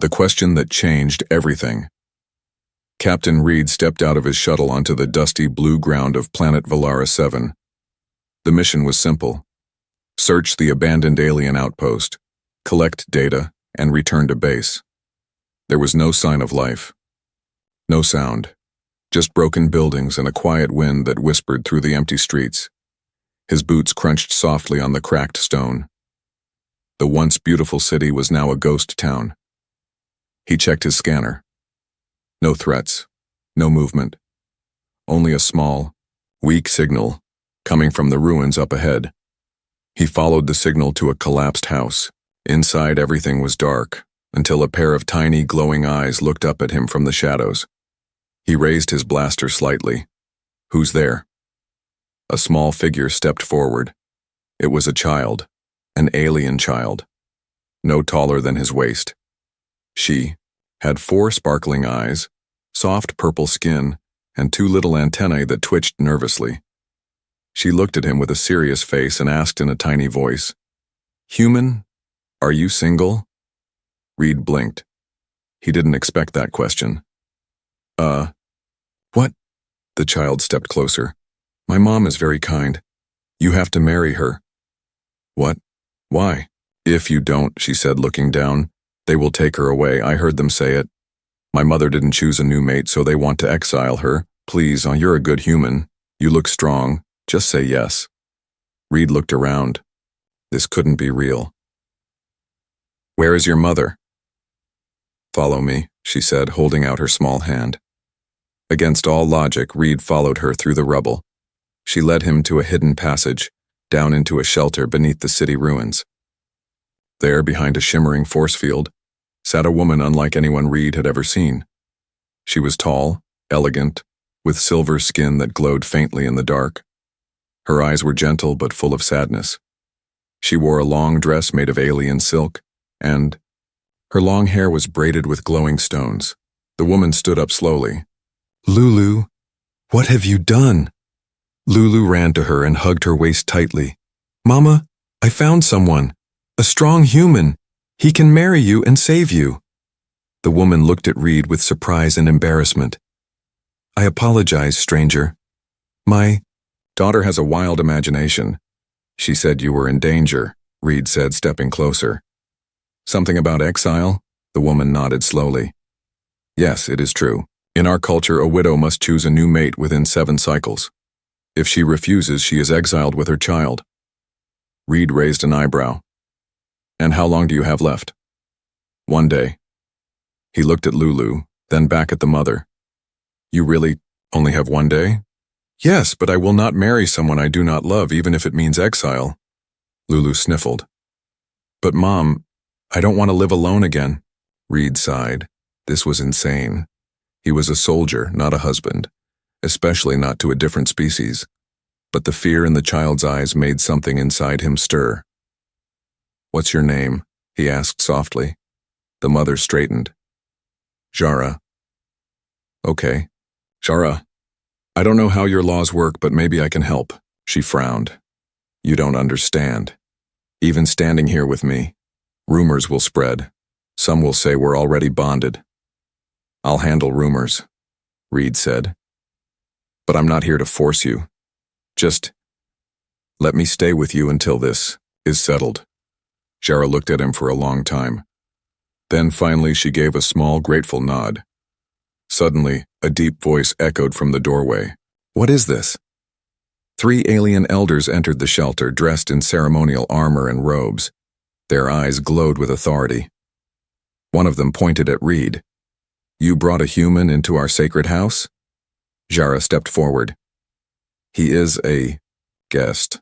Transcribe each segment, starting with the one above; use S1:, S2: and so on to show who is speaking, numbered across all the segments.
S1: The question that changed everything. Captain Reed stepped out of his shuttle onto the dusty blue ground of planet Valara 7. The mission was simple. Search the abandoned alien outpost, collect data, and return to base. There was no sign of life. No sound. Just broken buildings and a quiet wind that whispered through the empty streets. His boots crunched softly on the cracked stone. The once beautiful city was now a ghost town. He checked his scanner. No threats, no movement. Only a small, weak signal coming from the ruins up ahead. He followed the signal to a collapsed house. Inside everything was dark, until a pair of tiny glowing eyes looked up at him from the shadows. He raised his blaster slightly. Who's there? A small figure stepped forward. It was a child, an alien child, no taller than his waist. She had 4 sparkling eyes, soft purple skin, and 2 little antennae that twitched nervously. She looked at him with a serious face and asked in a tiny voice, "Human, are you single?" Reed blinked. He didn't expect that question. What?" The child stepped closer. "My mom is very kind. You have to marry her." "What? Why?" "If you don't," she said, looking down, "they will take her away. I heard them say it. My mother didn't choose a new mate, so they want to exile her. Please, you're a good human. You look strong. Just say yes." Reed looked around. This couldn't be real. "Where is your mother?" "Follow me," she said, holding out her small hand. Against all logic, Reed followed her through the rubble. She led him to a hidden passage, down into a shelter beneath the city ruins. There, behind a shimmering force field, sat a woman unlike anyone Reed had ever seen. She was tall, elegant, with silver skin that glowed faintly in the dark. Her eyes were gentle but full of sadness. She wore a long dress made of alien silk, and her long hair was braided with glowing stones. The woman stood up slowly. "Lulu, what have you done?" Lulu ran to her and hugged her waist tightly. "Mama, I found someone. A strong human. He can marry you and save you." The woman looked at Reed with surprise and embarrassment. "I apologize, stranger. My daughter has a wild imagination. She said you were in danger," Reed said, stepping closer. "Something about exile?" The woman nodded slowly. "Yes, it is true. In our culture, a widow must choose a new mate within 7 cycles. If she refuses, she is exiled with her child." Reed raised an eyebrow. "And how long do you have left?" "1 day." He looked at Lulu, then back at the mother. "You really only have 1 day?" "Yes, but I will not marry someone I do not love, even if it means exile." Lulu sniffled. "But Mom, I don't want to live alone again." Reed sighed. This was insane. He was a soldier, not a husband, especially not to a different species. But the fear in the child's eyes made something inside him stir. "What's your name?" he asked softly. The mother straightened. "Jara." "Okay. Jara, I don't know how your laws work, but maybe I can help." She frowned. "You don't understand. Even standing here with me, rumors will spread. Some will say we're already bonded." "I'll handle rumors," Reed said. "But I'm not here to force you. Just let me stay with you until this is settled." Jara looked at him for a long time. Then finally she gave a small, grateful nod. Suddenly, a deep voice echoed from the doorway. "What is this?" 3 alien elders entered the shelter, dressed in ceremonial armor and robes. Their eyes glowed with authority. One of them pointed at Reed. "You brought a human into our sacred house?" Jara stepped forward. "He is a guest.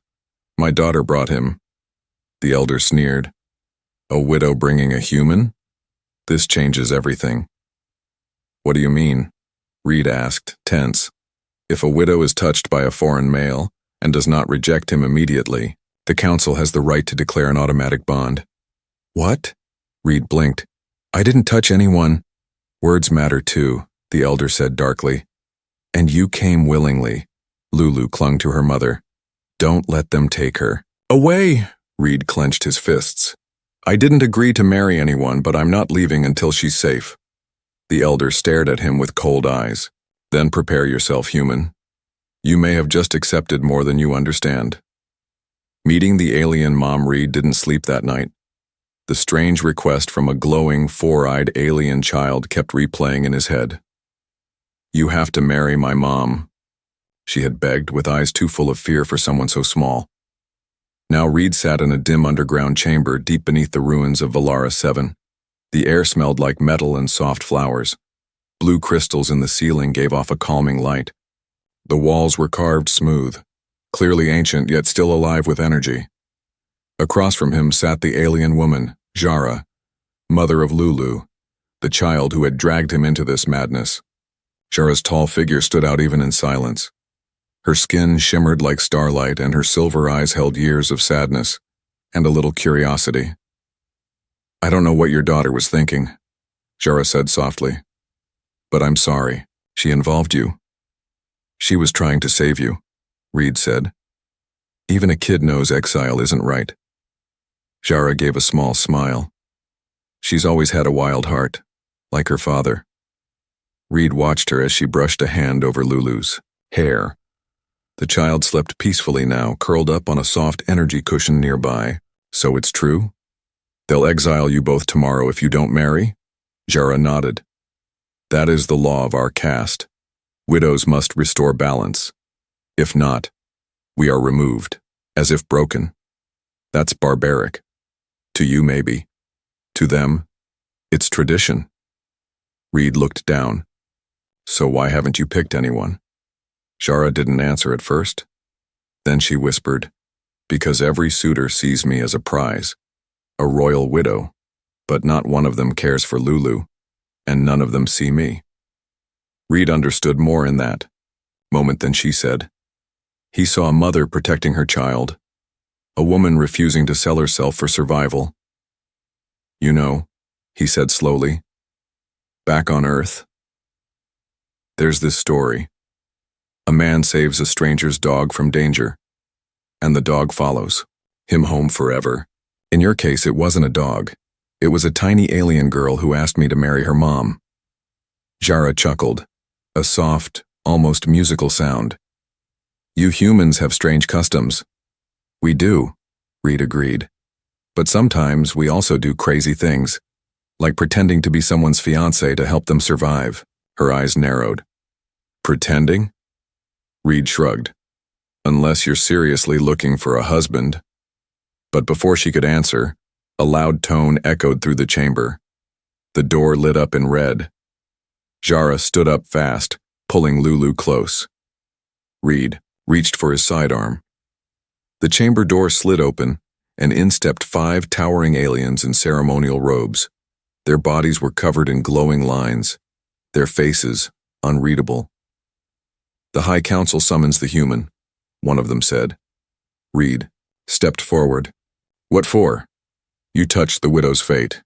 S1: My daughter brought him." The elder sneered. "A widow bringing a human? This changes everything." "What do you mean?" Reed asked, tense. "If a widow is touched by a foreign male and does not reject him immediately, the council has the right to declare an automatic bond." "What?" Reed blinked. "I didn't touch anyone." "Words matter too," the elder said darkly. "And you came willingly." Lulu clung to her mother. "Don't let them take her." "Away!" Reed clenched his fists. I didn't agree to marry anyone, but I'm not leaving until she's safe. The elder stared at him with cold eyes. Then prepare yourself, human. You may have just accepted more than you understand. Meeting the alien mom, Reed didn't sleep that night. The strange request from a glowing, four-eyed alien child kept replaying in his head. You have to marry my mom, she had begged, with eyes too full of fear for someone so small. Now Reed sat in a dim underground chamber deep beneath the ruins of Valara 7. The air smelled like metal and soft flowers. Blue crystals in the ceiling gave off a calming light. The walls were carved smooth, clearly ancient yet still alive with energy. Across from him sat the alien woman, Jara, mother of Lulu, the child who had dragged him into this madness. Jara's tall figure stood out even in silence. Her skin shimmered like starlight, and her silver eyes held years of sadness and a little curiosity. I don't know what your daughter was thinking, Jara said softly. But I'm sorry, she involved you. She was trying to save you, Reed said. Even a kid knows exile isn't right. Jara gave a small smile. She's always had a wild heart, like her father. Reed watched her as she brushed a hand over Lulu's hair. The child slept peacefully now, curled up on a soft energy cushion nearby. So it's true? They'll exile you both tomorrow if you don't marry? Jara nodded. That is the law of our caste. Widows must restore balance. If not, we are removed, as if broken. That's barbaric. To you, maybe. To them, it's tradition. Reed looked down. So why haven't you picked anyone? Jara didn't answer at first. Then she whispered, because every suitor sees me as a prize, a royal widow, but not one of them cares for Lulu, and none of them see me. Reed understood more in that moment than she said. He saw a mother protecting her child, a woman refusing to sell herself for survival. You know, he said slowly, back on Earth, there's this story. A man saves a stranger's dog from danger, and the dog follows him home forever. In your case, it wasn't a dog. It was a tiny alien girl who asked me to marry her mom. Jara chuckled, a soft, almost musical sound. You humans have strange customs. We do, Reed agreed. But sometimes we also do crazy things, like pretending to be someone's fiancé to help them survive. Her eyes narrowed. Pretending? Reed shrugged. Unless you're seriously looking for a husband. But before she could answer, a loud tone echoed through the chamber. The door lit up in red. Jara stood up fast, pulling Lulu close. Reed reached for his sidearm. The chamber door slid open, and in stepped 5 towering aliens in ceremonial robes. Their bodies were covered in glowing lines, their faces unreadable. The High Council summons the human, one of them said. Reed stepped forward. What for? You touched the widow's fate.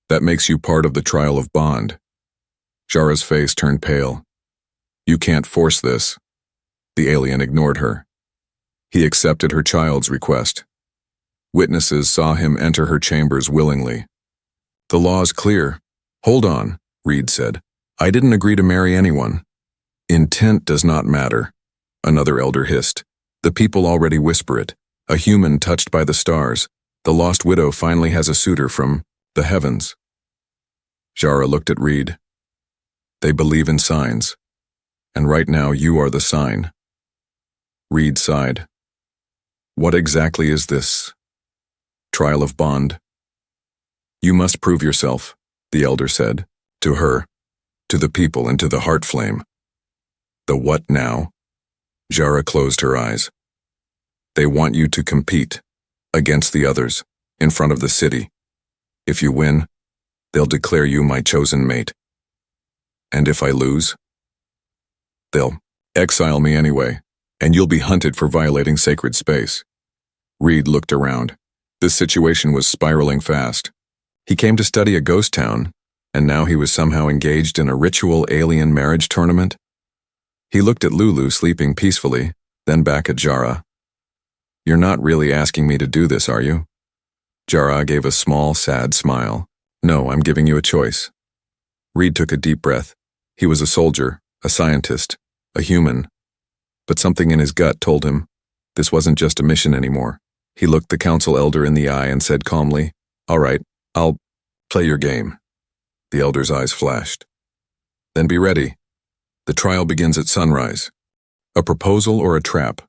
S1: That makes you part of the trial of bond. Jara's face turned pale. You can't force this. The alien ignored her. He accepted her child's request. Witnesses saw him enter her chambers willingly. The law's clear. Hold on, Reed said. I didn't agree to marry anyone. Intent does not matter, another elder hissed. The people already whisper it. A human touched by the stars. The lost widow finally has a suitor from the heavens. Jara looked at Reed. They believe in signs, and right now you are the sign. Reed sighed. What exactly is this trial of bond? You must prove yourself, the elder said, to her, to the people, and to the heart flame. The what now? Jara closed her eyes. They want you to compete against the others in front of the city. If you win, they'll declare you my chosen mate. And if I lose, they'll exile me anyway, and you'll be hunted for violating sacred space. Reed looked around. This situation was spiraling fast. He came to study a ghost town, and now he was somehow engaged in a ritual alien marriage tournament. He looked at Lulu sleeping peacefully, then back at Jara. You're not really asking me to do this, are you? Jara gave a small, sad smile. No, I'm giving you a choice. Reed took a deep breath. He was a soldier, a scientist, a human. But something in his gut told him this wasn't just a mission anymore. He looked the council elder in the eye and said calmly, "All right, I'll play your game." The elder's eyes flashed. "Then be ready. The trial begins at sunrise. A proposal or a trap?"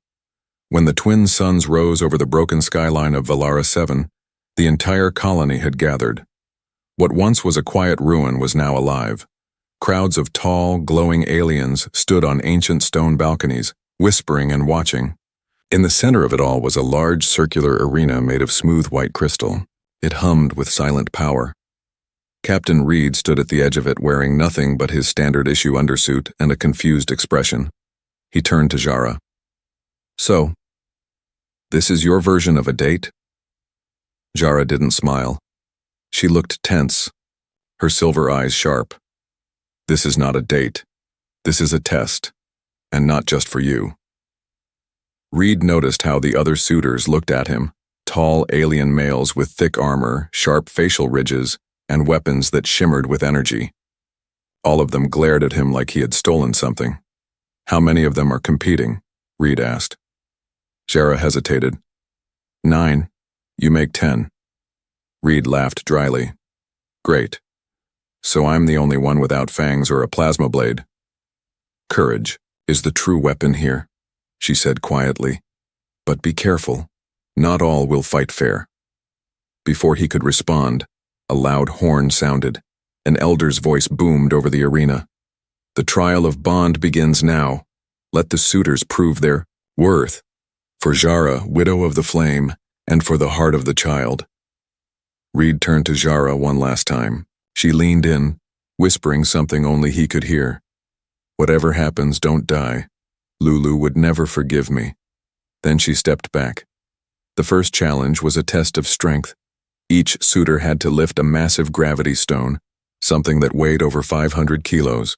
S1: When the twin suns rose over the broken skyline of Valara 7, the entire colony had gathered. What once was a quiet ruin was now alive. Crowds of tall, glowing aliens stood on ancient stone balconies, whispering and watching. In the center of it all was a large circular arena made of smooth white crystal. It hummed with silent power. Captain Reed stood at the edge of it wearing nothing but his standard-issue undersuit and a confused expression. He turned to Jara. "So, this is your version of a date?" Jara didn't smile. She looked tense, her silver eyes sharp. "This is not a date. This is a test, and not just for you." Reed noticed how the other suitors looked at him, tall alien males with thick armor, sharp facial ridges, and weapons that shimmered with energy. All of them glared at him like he had stolen something. "How many of them are competing?" Reed asked. Jara hesitated. 9. You make 10. Reed laughed dryly. "Great. So I'm the only one without fangs or a plasma blade." "Courage is the true weapon here," she said quietly. "But be careful. Not all will fight fair." Before he could respond, a loud horn sounded. An elder's voice boomed over the arena. "The trial of Bond begins now. Let the suitors prove their worth. For Jara, widow of the flame, and for the heart of the child." Reed turned to Jara one last time. She leaned in, whispering something only he could hear. "Whatever happens, don't die. Lulu would never forgive me." Then she stepped back. The first challenge was a test of strength. Each suitor had to lift a massive gravity stone, something that weighed over 500 kilos.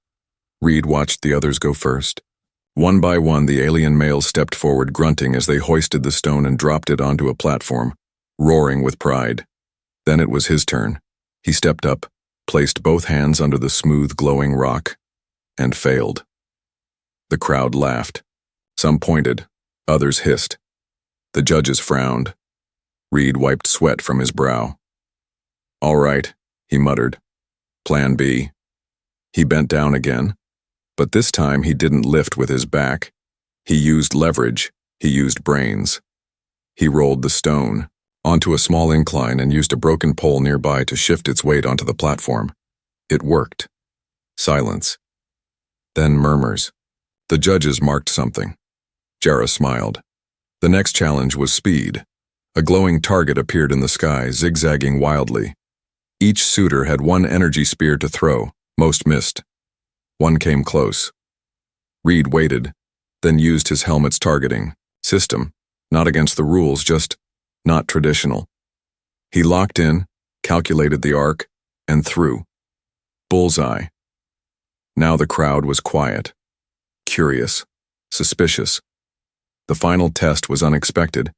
S1: Reed watched the others go first. One by one, the alien males stepped forward, grunting as they hoisted the stone and dropped it onto a platform, roaring with pride. Then it was his turn. He stepped up, placed both hands under the smooth, glowing rock, and failed. The crowd laughed. Some pointed, others hissed. The judges frowned. Reed wiped sweat from his brow. "All right," he muttered. "Plan B." He bent down again, but this time he didn't lift with his back. He used leverage, he used brains. He rolled the stone onto a small incline and used a broken pole nearby to shift its weight onto the platform. It worked. Silence. Then murmurs. The judges marked something. Jara smiled. The next challenge was speed. A glowing target appeared in the sky, zigzagging wildly. Each suitor had one energy spear to throw. Most missed. One came close. Reed waited, then used his helmet's targeting system, not against the rules, just not traditional. He locked in, calculated the arc, and threw. Bullseye. Now the crowd was quiet, curious, suspicious. The final test was unexpected.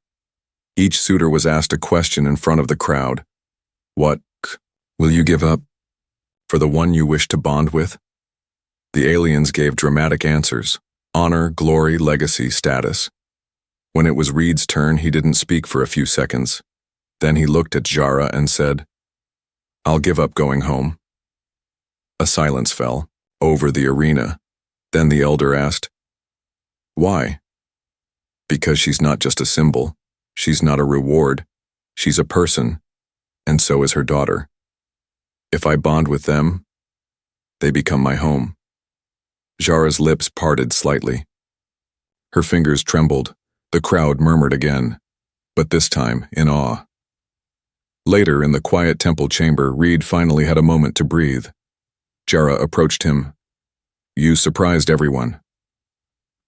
S1: Each suitor was asked a question in front of the crowd. "What will you give up for the one you wish to bond with?" The aliens gave dramatic answers: honor, glory, legacy, status. When it was Reed's turn, he didn't speak for a few seconds. Then he looked at Jara and said, "I'll give up going home." A silence fell over the arena. Then the elder asked, "Why?" "Because she's not just a symbol. She's not a reward. She's a person, and so is her daughter. If I bond with them, they become my home." Jara's lips parted slightly. Her fingers trembled. The crowd murmured again, but this time in awe. Later, in the quiet temple chamber, Reed finally had a moment to breathe. Jara approached him. "You surprised everyone."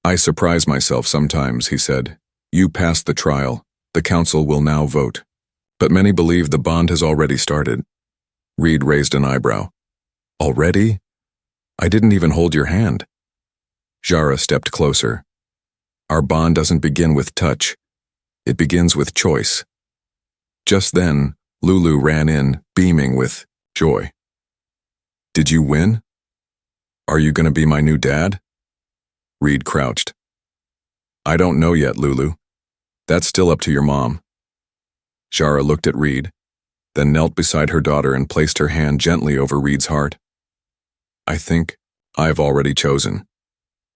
S1: "I surprise myself sometimes," he said. "You passed the trial. The council will now vote. But many believe the bond has already started." Reed raised an eyebrow. "Already? I didn't even hold your hand." Jara stepped closer. "Our bond doesn't begin with touch. It begins with choice." Just then, Lulu ran in, beaming with joy. Did you win? Are you going to be my new dad? Reed crouched. I don't know yet, Lulu. That's still up to your mom. Jara looked at Reed, then knelt beside her daughter and placed her hand gently over Reed's heart. I think I've already chosen.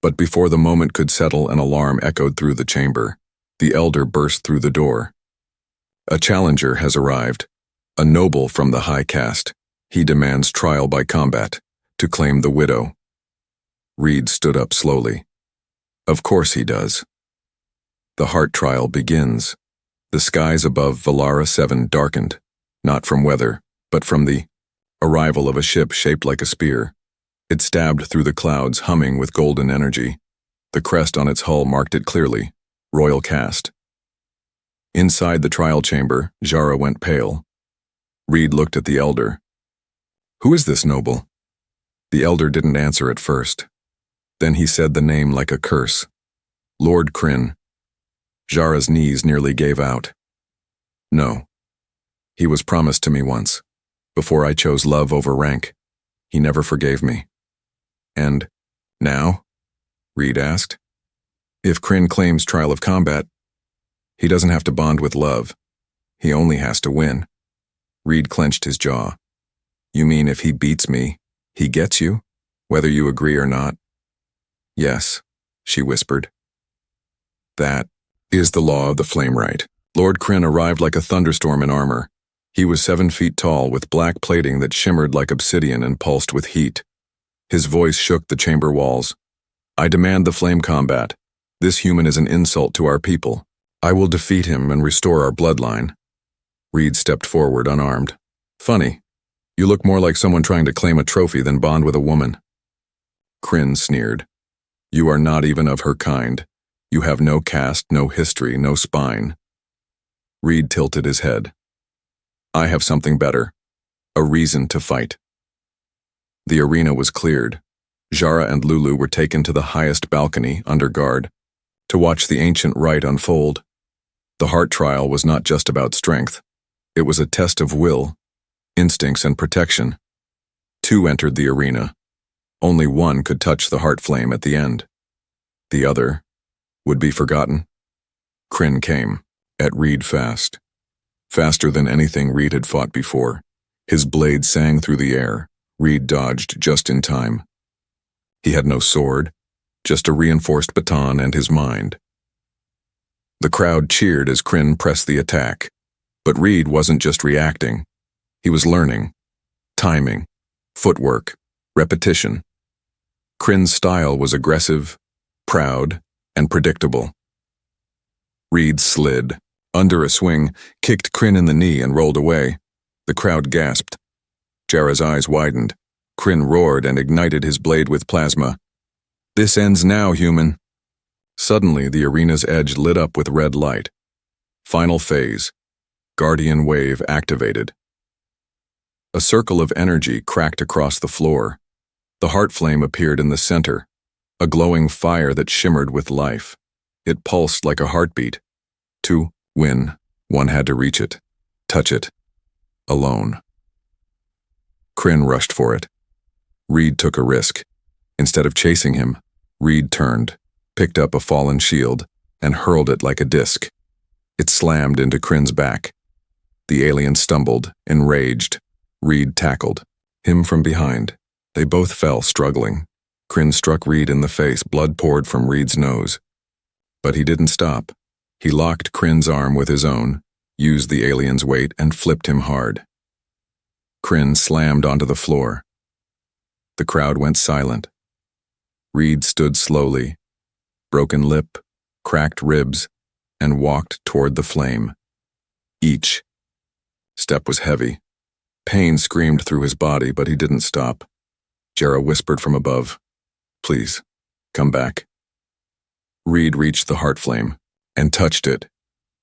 S1: But before the moment could settle, an alarm echoed through the chamber. The elder burst through the door. A challenger has arrived, a noble from the high caste. He demands trial by combat, to claim the widow. Reed stood up slowly. Of course he does. The heart trial begins. The skies above Valara 7 darkened, not from weather, but from the arrival of a ship shaped like a spear. It stabbed through the clouds, humming with golden energy. The crest on its hull marked it clearly, Royal Caste. Inside the trial chamber, Jara went pale. Reed looked at the elder. Who is this noble? The elder didn't answer at first. Then he said the name like a curse. Lord Kryn. Jara's knees nearly gave out. No. He was promised to me once. Before I chose love over rank. He never forgave me. And now? Reed asked. If Kryn claims trial of combat, he doesn't have to bond with love. He only has to win. Reed clenched his jaw. You mean if he beats me, he gets you, whether you agree or not? Yes, she whispered. That is the law of the flame right. Lord Kryn arrived like a thunderstorm in armor. He was 7 feet tall with black plating that shimmered like obsidian and pulsed with heat. His voice shook the chamber walls. I demand the flame combat. This human is an insult to our people. I will defeat him and restore our bloodline. Reed stepped forward unarmed. Funny. You look more like someone trying to claim a trophy than bond with a woman. Kryn sneered. You are not even of her kind. You have no caste, no history, no spine. Reed tilted his head. I have something better. A reason to fight. The arena was cleared. Jara and Lulu were taken to the highest balcony, under guard, to watch the ancient rite unfold. The heart trial was not just about strength. It was a test of will, instincts, and protection. 2 entered the arena. Only one could touch the heart flame at the end. The other would be forgotten. Kryn came, at Reed fast. Faster than anything Reed had fought before. His blade sang through the air. Reed dodged just in time. He had no sword, just a reinforced baton and his mind. The crowd cheered as Kryn pressed the attack. But Reed wasn't just reacting. He was learning. Timing, footwork, repetition. Kryn's style was aggressive, proud, and predictable. Reed slid, under a swing, kicked Kryn in the knee and rolled away. The crowd gasped. Jara's eyes widened. Kryn roared and ignited his blade with plasma. This ends now, human. Suddenly, the arena's edge lit up with red light. Final phase. Guardian wave activated. A circle of energy cracked across the floor. The heart flame appeared in the center, a glowing fire that shimmered with life. It pulsed like a heartbeat. To win, one had to reach it, touch it, alone. Kryn rushed for it. Reed took a risk. Instead of chasing him, Reed turned, picked up a fallen shield, and hurled it like a disc. It slammed into Kryn's back. The alien stumbled, enraged. Reed tackled him from behind. They both fell, struggling. Kryn struck Reed in the face, blood poured from Reed's nose. But he didn't stop. He locked Kryn's arm with his own, used the alien's weight, and flipped him hard. Kryn slammed onto the floor. The crowd went silent. Reed stood slowly, broken lip, cracked ribs, and walked toward the flame. Each step was heavy. Pain screamed through his body, but he didn't stop. Jara whispered from above, Please, come back. Reed reached the heart flame and touched it.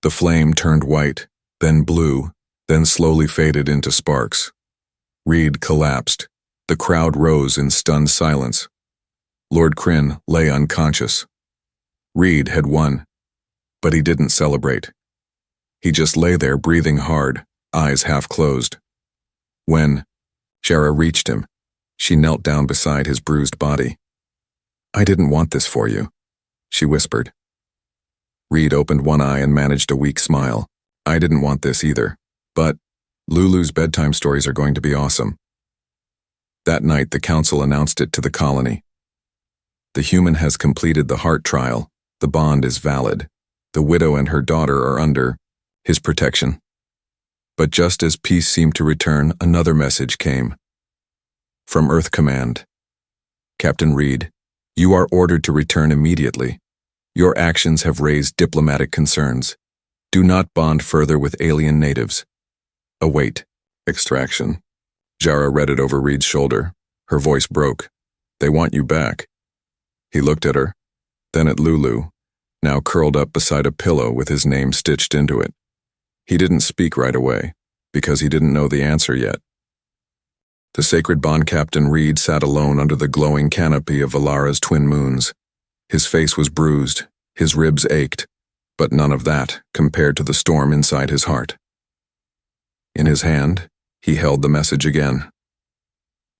S1: The flame turned white, then blue, then slowly faded into sparks. Reed collapsed. The crowd rose in stunned silence. Lord Kryn lay unconscious. Reed had won, but he didn't celebrate. He just lay there breathing hard, eyes half closed. When Jara reached him, she knelt down beside his bruised body. "I didn't want this for you," she whispered. Reed opened one eye and managed a weak smile. "I didn't want this either. But Lulu's bedtime stories are going to be awesome." That night, the council announced it to the colony. "The human has completed the heart trial. The bond is valid. The widow and her daughter are under his protection." But just as peace seemed to return, another message came. From Earth Command. "Captain Reed, you are ordered to return immediately. Your actions have raised diplomatic concerns. Do not bond further with alien natives. Await extraction." Jara read it over Reed's shoulder. Her voice broke. "They want you back." He looked at her, then at Lulu, now curled up beside a pillow with his name stitched into it. He didn't speak right away, because he didn't know the answer yet. The sacred bond Captain Reed sat alone under the glowing canopy of Valara's twin moons. His face was bruised, his ribs ached, but none of that compared to the storm inside his heart. In his hand, he held the message again.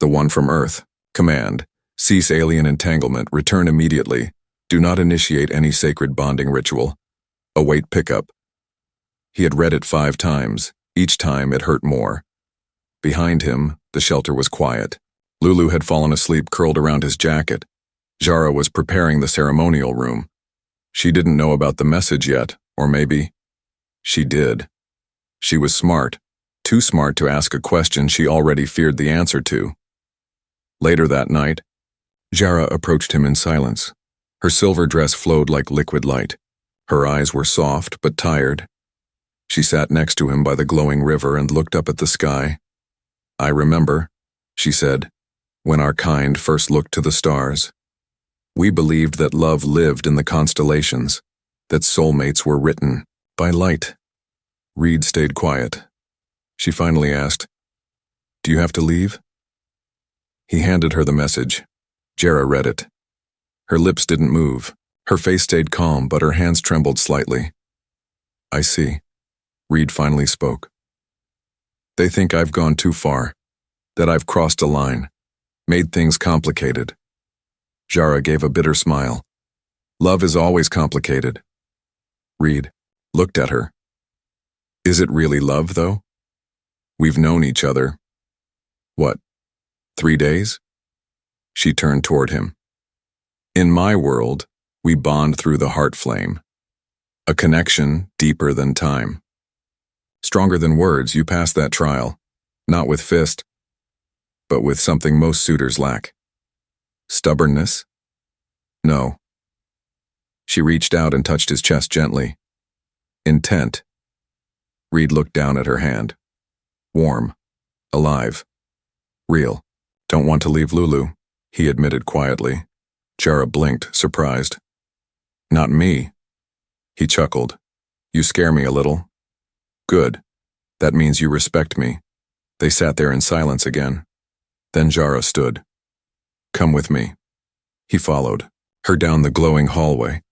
S1: The one from Earth. Command. Cease alien entanglement. Return immediately. Do not initiate any sacred bonding ritual. Await pickup. He had read it 5 times. Each time it hurt more. Behind him, the shelter was quiet. Lulu had fallen asleep curled around his jacket. Jara was preparing the ceremonial room. She didn't know about the message yet, or maybe she did. She was smart, too smart to ask a question she already feared the answer to. Later that night, Jara approached him in silence. Her silver dress flowed like liquid light. Her eyes were soft but tired. She sat next to him by the glowing river and looked up at the sky. "I remember," she said, "when our kind first looked to the stars. We believed that love lived in the constellations, that soulmates were written by light." Reed stayed quiet. She finally asked, "Do you have to leave?" He handed her the message. Jara read it. Her lips didn't move. Her face stayed calm, but her hands trembled slightly. "I see." Reed finally spoke. "They think I've gone too far, that I've crossed a line, made things complicated." Jara gave a bitter smile. "Love is always complicated." Reed looked at her. "Is it really love, though? We've known each other. What, 3 days?" She turned toward him. "In my world, we bond through the heart flame. A connection deeper than time. Stronger than words, you passed that trial, not with fist, but with something most suitors lack. Stubbornness? No." She reached out and touched his chest gently. Intent. Reed looked down at her hand. Warm. Alive. Real. "Don't want to leave Lulu," he admitted quietly. Jara blinked, surprised. "Not me." He chuckled. "You scare me a little." "Good. That means you respect me." They sat there in silence again. Then Jara stood. "Come with me." He followed her down the glowing hallway,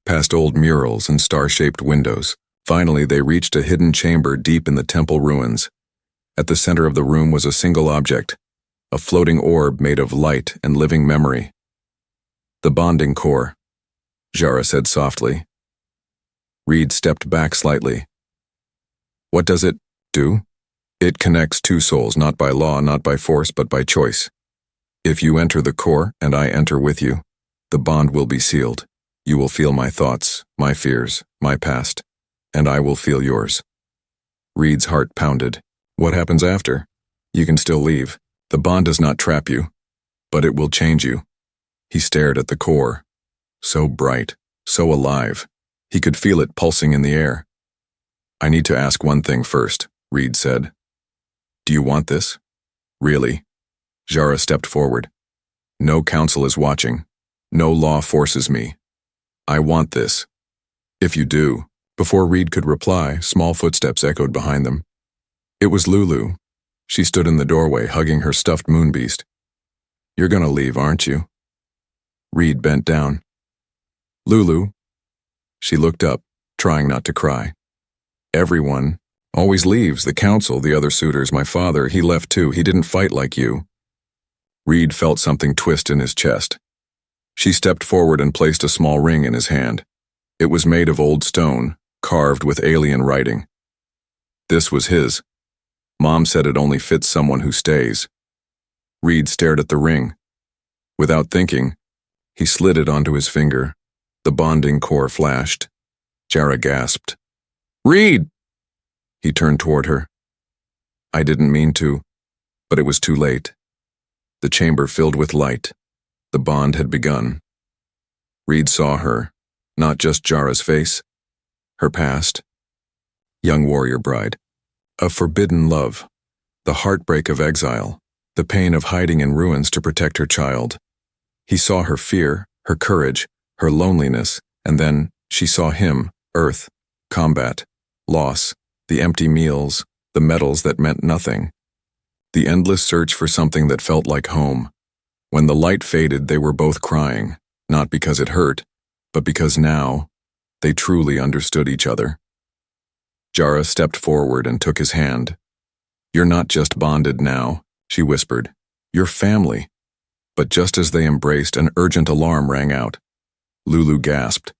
S1: past old murals and star-shaped windows. Finally, they reached a hidden chamber deep in the temple ruins. At the center of the room was a single object, a floating orb made of light and living memory. "The bonding core," Jara said softly. Reed stepped back slightly. "What does it do?" "It connects 2 souls, not by law, not by force, but by choice. If you enter the core and I enter with you, the bond will be sealed. You will feel my thoughts, my fears, my past, and I will feel yours." Reed's heart pounded. "What happens after?" "You can still leave. The bond does not trap you, but it will change you." He stared at the core. So bright, so alive. He could feel it pulsing in the air. "I need to ask one thing first," Reed said. "Do you want this? Really?" Jara stepped forward. "No council is watching. No law forces me. I want this. If you do." Before Reed could reply, small footsteps echoed behind them. It was Lulu. She stood in the doorway, hugging her stuffed moonbeast. "You're gonna leave, aren't you?" Reed bent down. "Lulu." She looked up, trying not to cry. "Everyone Always leaves, the council, the other suitors, my father, he left too, he didn't fight like you. Reed felt something twist in his chest. She stepped forward and placed a small ring in his hand. It was made of old stone, carved with alien writing. This was his. Mom said it only fits someone who stays. Reed stared at the ring. Without thinking, he slid it onto his finger. The bonding core flashed. Jara gasped. "Reed!" He turned toward her. I didn't mean to, but it was too late. The chamber filled with light. The bond had begun. Reed saw her, not just Jara's face, her past. Young warrior bride. A forbidden love. The heartbreak of exile. The pain of hiding in ruins to protect her child. He saw her fear, her courage, her loneliness, and then she saw him, Earth, combat, loss, the empty meals, the medals that meant nothing. The endless search for something that felt like home. When the light faded, they were both crying, not because it hurt, but because now they truly understood each other. Jara stepped forward and took his hand. "You're not just bonded now," she whispered. "You're family." But just as they embraced, an urgent alarm rang out. Lulu gasped.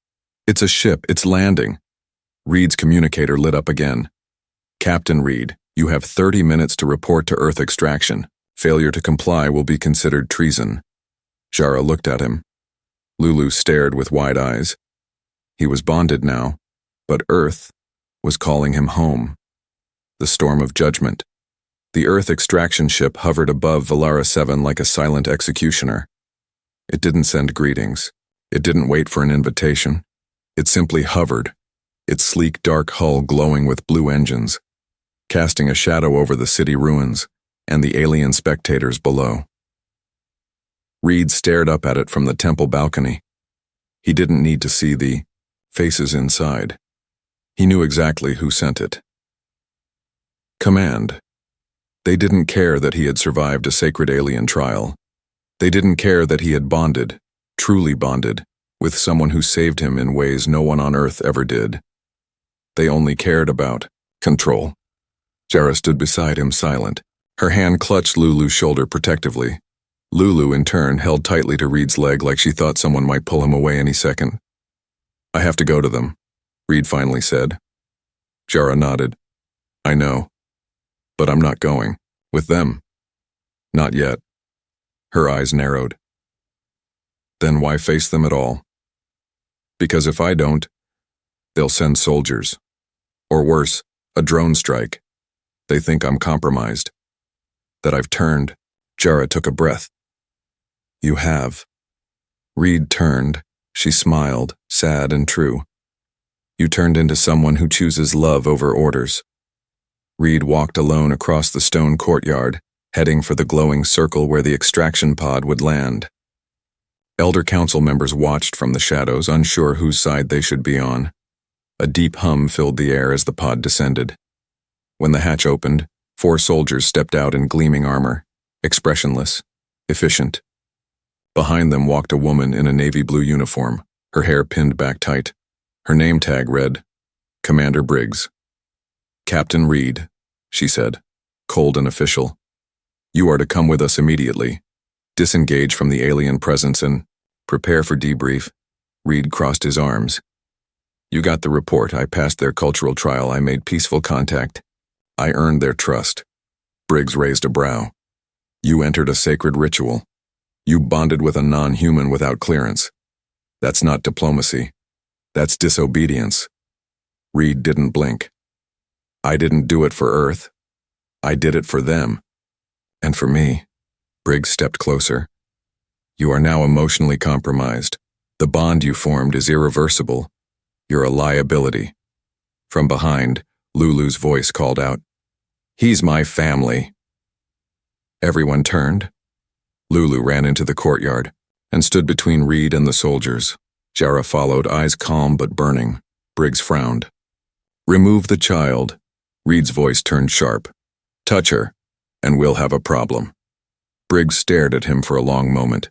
S1: "It's a ship, it's landing." Reed's communicator lit up again. "Captain Reed, you have 30 minutes to report to Earth extraction. Failure to comply will be considered treason." Jara looked at him. Lulu stared with wide eyes. He was bonded now, but Earth was calling him home. The storm of judgment. The Earth extraction ship hovered above Valara 7 like a silent executioner. It didn't send greetings. It didn't wait for an invitation. It simply hovered, its sleek dark hull glowing with blue engines, casting a shadow over the city ruins and the alien spectators below. Reed stared up at it from the temple balcony. He didn't need to see the faces inside. He knew exactly who sent it. Command. They didn't care that he had survived a sacred alien trial. They didn't care that he had bonded, truly bonded, with someone who saved him in ways no one on Earth ever did. They only cared about control. Jara stood beside him silent. Her hand clutched Lulu's shoulder protectively. Lulu, in turn, held tightly to Reed's leg like she thought someone might pull him away any second. "I have to go to them," Reed finally said. Jara nodded. "I know. But I'm not going. With them. Not yet." Her eyes narrowed. "Then why face them at all?" "Because if I don't, they'll send soldiers. Or worse, a drone strike. They think I'm compromised. That I've turned." Jara took a breath. "You have." Reed turned. She smiled, sad and true. "You turned into someone who chooses love over orders." Reed walked alone across the stone courtyard, heading for the glowing circle where the extraction pod would land. Elder council members watched from the shadows, unsure whose side they should be on. A deep hum filled the air as the pod descended. When the hatch opened, 4 soldiers stepped out in gleaming armor, expressionless, efficient. Behind them walked a woman in a navy blue uniform, her hair pinned back tight. Her name tag read, Commander Briggs. "Captain Reed," she said, cold and official. "You are to come with us immediately. Disengage from the alien presence and prepare for debrief." Reed crossed his arms. "You got the report. I passed their cultural trial. I made peaceful contact. I earned their trust." Briggs raised a brow. "You entered a sacred ritual. You bonded with a non-human without clearance. That's not diplomacy. That's disobedience." Reed didn't blink. "I didn't do it for Earth. I did it for them. And for me." Briggs stepped closer. "You are now emotionally compromised. The bond you formed is irreversible. You're a liability." From behind, Lulu's voice called out, "He's my family." Everyone turned. Lulu ran into the courtyard and stood between Reed and the soldiers. Jara followed, eyes calm but burning. Briggs frowned. "Remove the child." Reed's voice turned sharp. "Touch her, and we'll have a problem." Briggs stared at him for a long moment.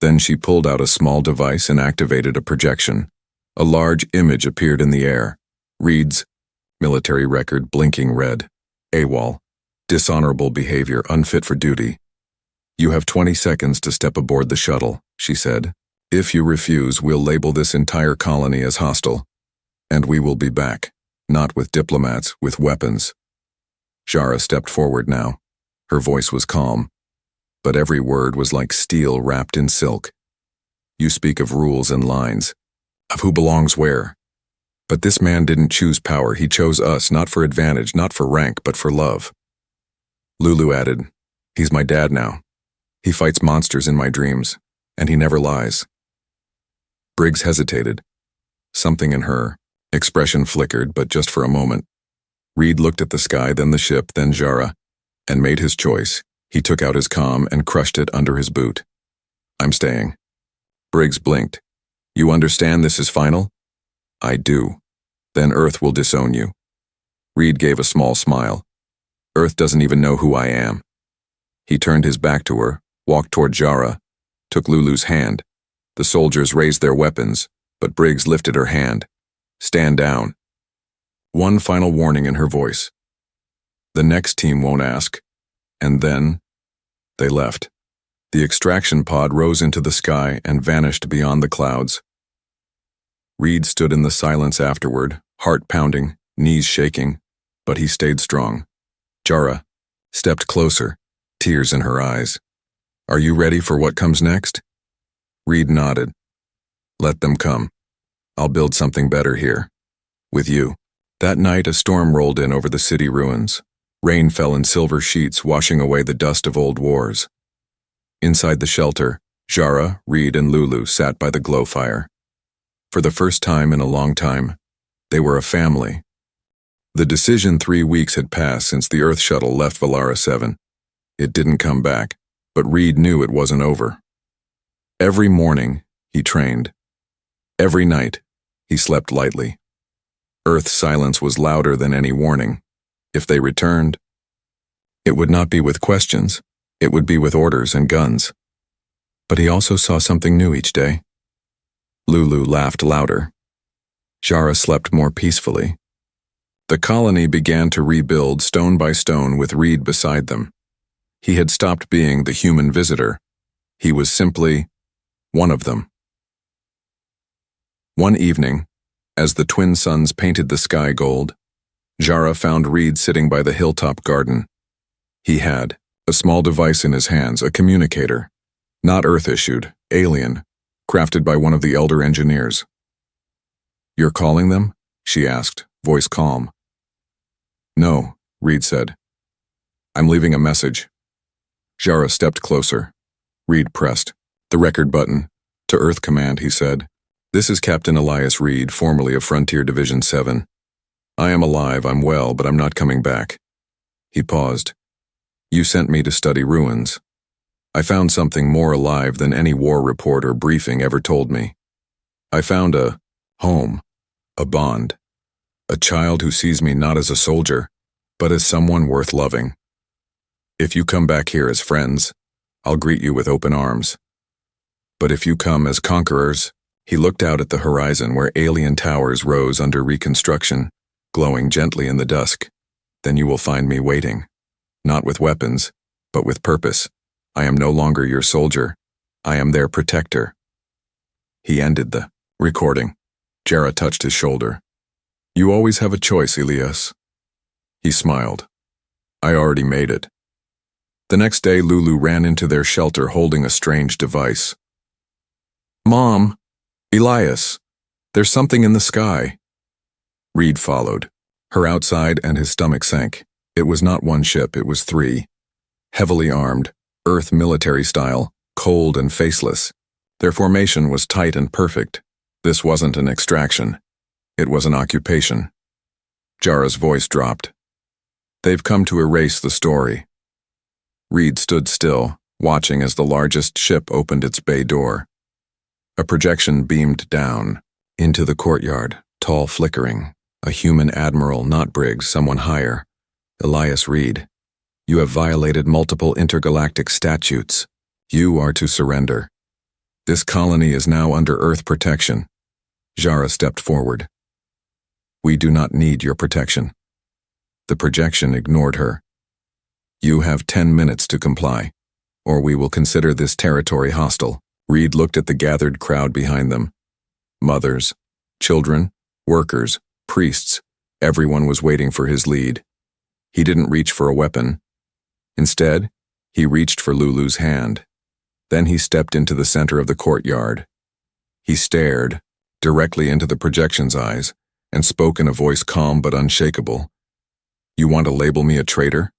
S1: Then she pulled out a small device and activated a projection. A large image appeared in the air. Reed's Military record blinking red. AWOL. Dishonorable behavior, unfit for duty. You have 20 seconds to step aboard the shuttle, she said. If you refuse, we'll label this entire colony as hostile. And we will be back. Not with diplomats, with weapons. Jara stepped forward now. Her voice was calm, but every word was like steel wrapped in silk. You speak of rules and lines, of who belongs where. But this man didn't choose power, he chose us, not for advantage, not for rank, but for love. Lulu added, he's my dad now. He fights monsters in my dreams, and he never lies. Briggs hesitated. Something in her expression flickered, but just for a moment. Reed looked at the sky, then the ship, then Jara, and made his choice. He took out his comm and crushed it under his boot. I'm staying. Briggs blinked. You understand this is final? I do. Then Earth will disown you. Reed gave a small smile. Earth doesn't even know who I am. He turned his back to her, walked toward Jara, took Lulu's hand. The soldiers raised their weapons, but Briggs lifted her hand. Stand down. One final warning in her voice. The next team won't ask. And then, they left. The extraction pod rose into the sky and vanished beyond the clouds. Reed stood in the silence afterward, heart pounding, knees shaking, but he stayed strong. Jara stepped closer, tears in her eyes. Are you ready for what comes next? Reed nodded. Let them come. I'll build something better here. With you. That night a storm rolled in over the city ruins. Rain fell in silver sheets, washing away the dust of old wars. Inside the shelter, Jara, Reed, and Lulu sat by the glow fire. For the first time in a long time, they were a family. The decision 3 weeks had passed since the Earth shuttle left Valara 7. It didn't come back, but Reed knew it wasn't over. Every morning, he trained. Every night, he slept lightly. Earth's silence was louder than any warning. If they returned, it would not be with questions, it would be with orders and guns. But he also saw something new each day. Lulu laughed louder. Jara slept more peacefully. The colony began to rebuild stone by stone with Reed beside them. He had stopped being the human visitor. He was simply one of them. One evening, as the twin suns painted the sky gold, Jara found Reed sitting by the hilltop garden. He had a small device in his hands, a communicator, not Earth-issued, alien, crafted by one of the elder engineers. You're calling them? She asked, voice calm. No, Reed said. I'm leaving a message. Jara stepped closer. Reed pressed the record button. To Earth Command, he said. This is Captain Elias Reed, formerly of Frontier Division 7. I am alive, I'm well, but I'm not coming back. He paused. You sent me to study ruins. I found something more alive than any war report or briefing ever told me. I found a home, a bond, a child who sees me not as a soldier, but as someone worth loving. If you come back here as friends, I'll greet you with open arms. But if you come as conquerors, he looked out at the horizon where alien towers rose under reconstruction, glowing gently in the dusk. Then you will find me waiting, not with weapons, but with purpose. I am no longer your soldier. I am their protector. He ended the recording. Jara touched his shoulder. You always have a choice, Elias. He smiled. I already made it. The next day, Lulu ran into their shelter holding a strange device. Mom! Elias! There's something in the sky. Reed followed. Her outside and his stomach sank. It was not one ship, it was 3. Heavily armed, Earth military style, cold and faceless. Their formation was tight and perfect. This wasn't an extraction. It was an occupation. Jara's voice dropped. They've come to erase the story. Reed stood still, watching as the largest ship opened its bay door. A projection beamed down into the courtyard, tall flickering. A human admiral, not Briggs, someone higher. Elias Reed. You have violated multiple intergalactic statutes. You are to surrender. This colony is now under Earth protection. Jara stepped forward. We do not need your protection. The projection ignored her. You have 10 minutes to comply, or we will consider this territory hostile. Reed looked at the gathered crowd behind them. Mothers, children, workers, priests, everyone was waiting for his lead. He didn't reach for a weapon. Instead, he reached for Lulu's hand. Then he stepped into the center of the courtyard. He stared directly into the projection's eyes and spoke in a voice calm but unshakable. You want to label me a traitor?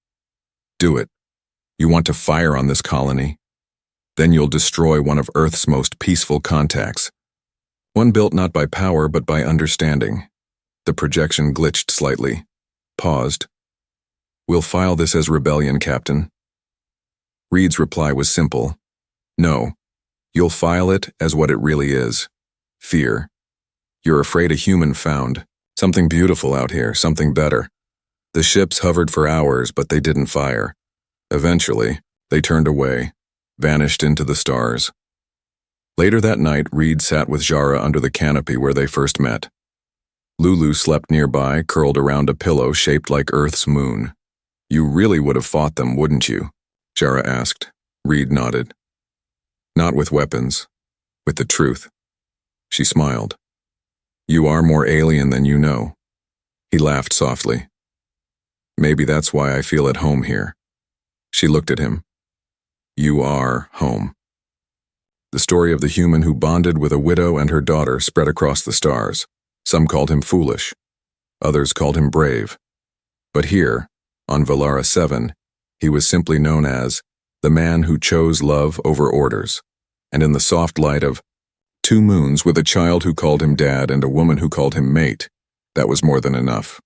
S1: Do it. You want to fire on this colony? Then you'll destroy one of Earth's most peaceful contacts. One built not by power but by understanding. The projection glitched slightly, paused. We'll file this as rebellion, Captain. Reed's reply was simple. No, you'll file it as what it really is. Fear. You're afraid a human found something beautiful out here, something better. The ships hovered for hours, but they didn't fire. Eventually, they turned away, vanished into the stars. Later that night, Reed sat with Jara under the canopy where they first met. Lulu slept nearby, curled around a pillow shaped like Earth's moon. You really would have fought them, wouldn't you? Jara asked. Reed nodded. Not with weapons, with the truth. She smiled. You are more alien than you know. He laughed softly. Maybe that's why I feel at home here. She looked at him. You are home. The story of the human who bonded with a widow and her daughter spread across the stars. Some called him foolish. Others called him brave. But here, on Valara 7, he was simply known as the man who chose love over orders. And in the soft light of 2 moons with a child who called him dad and a woman who called him mate, that was more than enough.